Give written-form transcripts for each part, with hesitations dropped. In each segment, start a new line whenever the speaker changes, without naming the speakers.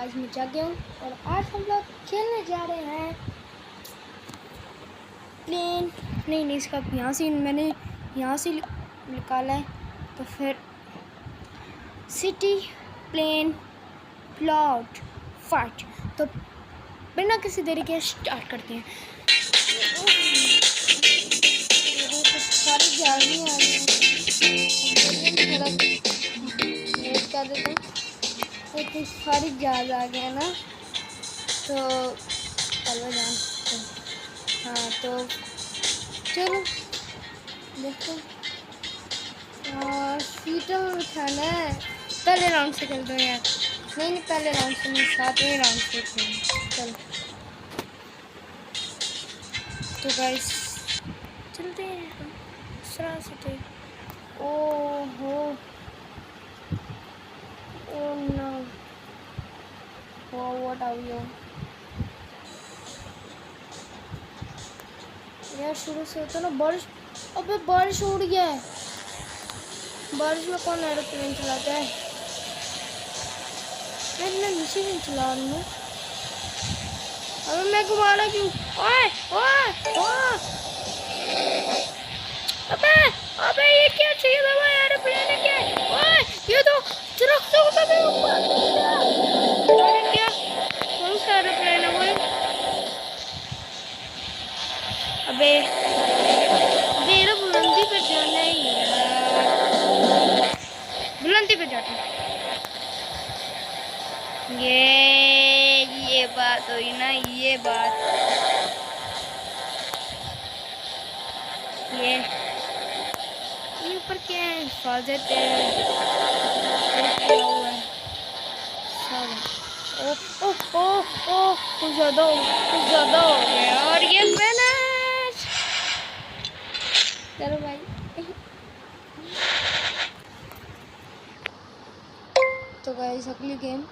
आज मैं जाग गया हूँ और आज हम लोग खेलने जा रहे हैं प्लेन। नहीं, इसका यहाँ से मैंने यहाँ से निकाला है। तो फिर सिटी प्लेन प्लॉट फाइट। तो बिना किसी देरी के स्टार्ट करते हैं। सारी गाड़ियाँ आ रही हैं, वेट कर देता हूँ। इतनी सारी जहाज आ गया ना, तो चलो जान। हाँ तो चलो देखो, सीटों में उठाना है। पहले राउंड से खेलते हैं यार। नहीं, पहले राउंड से नहीं, 7वें राउंड से खेलेंगे। चलो तो गाइस चलते हैं से। ओहो, oh no, what are you? यार शुरू से होता ना बारिश। अबे बारिश उड़ गया है। बारिश में कौन एरोप्लेन चलाता है? मैं नीचे नहीं चला रही हूँ। अबे मैं घुमा रहा क्यों? ओए ओए ओए, अबे ये क्या चाहिए था? एरोप्लेन है क्या? ओए ये तो दरख्तों को भी ऊपर क्या? कौन सा एरोप्लेन है वो? अबे मेरा बुलंदी पे जाना है यार, बुलंदी पे जाते हैं। ये बात हुई ना, ये बात। ये ऊपर क्या है? हिफाजत है। ओ कुछ ज़्यादा हो गया। और ये फिनिश। चलो भाई। तो गाइस अगली game.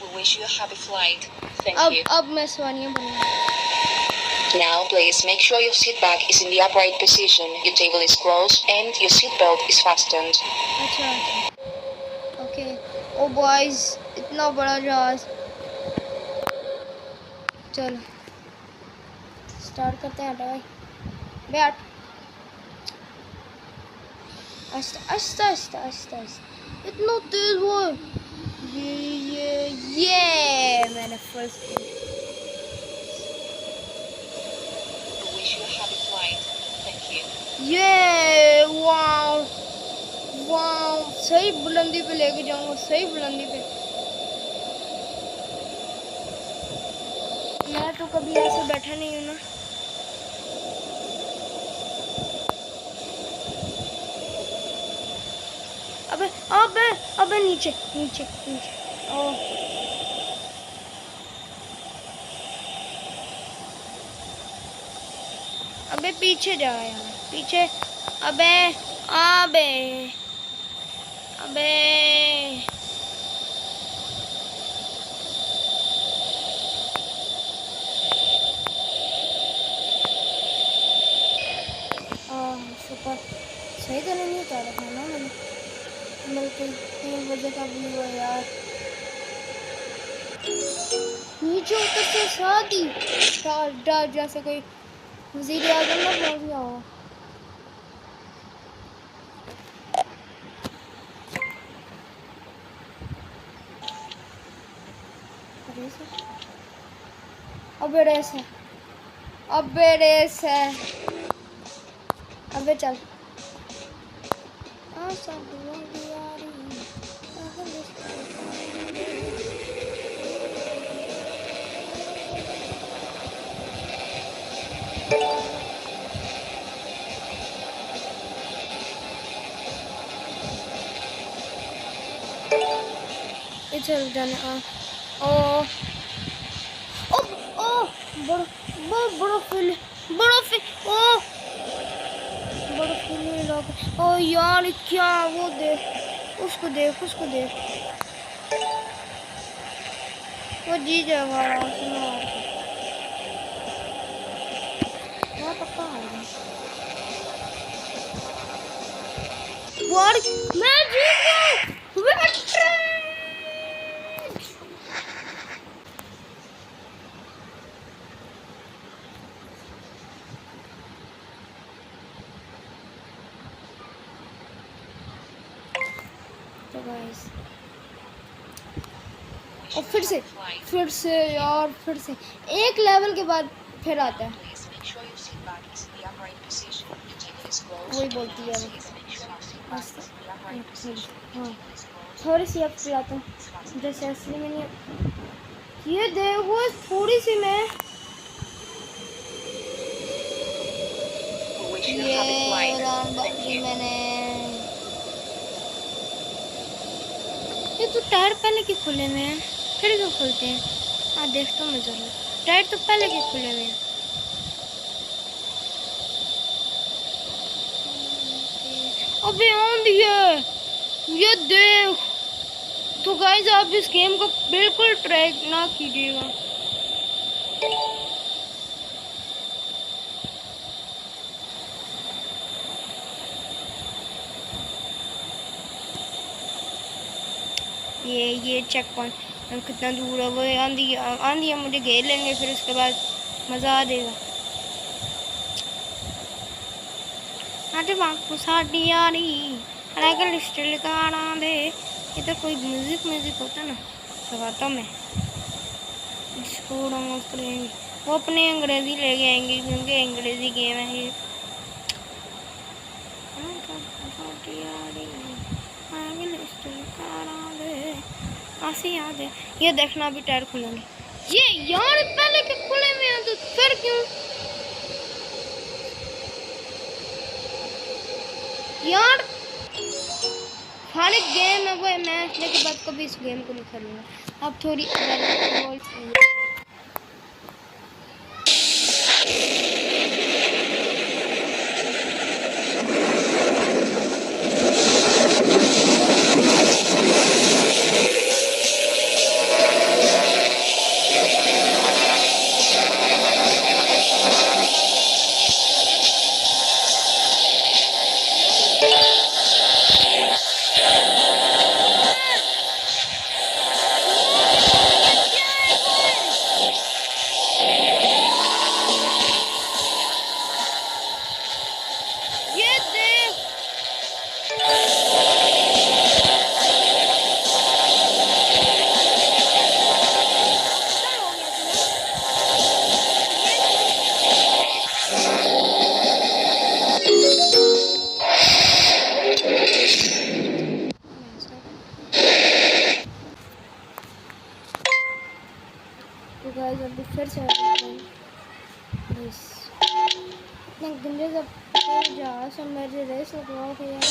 We wish you a happy flight. Thank you.
अब मैं स्वानिया बनूंगा।
Now, please make sure your seat back is in the upright position, your table is closed, and your seat belt is fastened.
अच्छा, okay. ओ boys, इतना बड़ा जहाज। चलो start करते हैं। भाई बैठ। आस्ता आस्ता आस्ता आस्ता। इतना तेज वो। ये मैंने first.
Wish you a happy flight. Thank you.
ये वाव वाव, सही बुलंदी पे लेके जाऊंगा, सही बुलंदी पे। मैं तो कभी ऐसे बैठा नहीं हूँ ना। अबे नीचे नीचे नीचे। ओ अबे पीछे जा यार, पीछे। अबे अबे अबे सुपर। सही तरह नहीं उतारा था ना मैंने। बिल्कुल 3 बजे का भी हुआ यार। नीचे उतर के साथ ही डर जैसे कोई वज़ीर आज़म ना पहुंच गया हो। अबे रेस है, अबे चल। चल जाने। ओ ओ यार क्या वो देख, उसको देख वो जी जाएगा पक्का। मैं जीत गया। गाइस। और फिर से यार, फिर से एक लेवल के बाद फिर आता है। वही बोलती है वो। हाँ, थोड़ी सी अब पिलाता हूँ, जैसे असली में नहीं। ये देखो थोड़ी सी मैं मैंने ये तो टायर पहले के खुले हुए हैं, फिर क्यों खुलते हैं? हाँ देखता हूँ मैं जरूर, टायर तो पहले के खुले हुए हैं। अबे आंधी है, ये देख। तो गाइस आप इस गेम को बिल्कुल ट्राई ना कीजिएगा। ये चेक पॉइंट कितना दूर है। वो आंधी मुझे घेर लेंगे, फिर उसके बाद मज़ा आ जाएगा। आटे बापू साड़ी यारी अड़गल स्टिल गाना दे। इधर कोई म्यूजिक होता ना लगाता मैं, जिसको डाउनलोड करेंगे वो अपने अंग्रेज़ी ले गए आएंगे, क्योंकि अंग्रेज़ी गेम है ये। ऐसे याद है। ये देखना अभी टायर खुलेंगे। ये यार पहले के खुले में हैं तो फिर क्यों यार? खाली गेम है वो, मैं इसलिए के बाद कभी इस गेम को नहीं खेलूंगा। अब थोड़ी तो गाइस अभी फिर से इतना गंदे से जा सब मेरे रेस लगवाओ थे यार।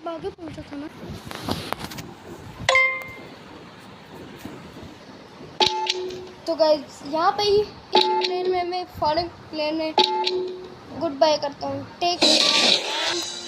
आगे पहुंचा था ना। तो गाइस यहाँ पे ही इस प्लेन में मैं फॉरेन प्लेन में गुड बाय करता हूँ। Take care.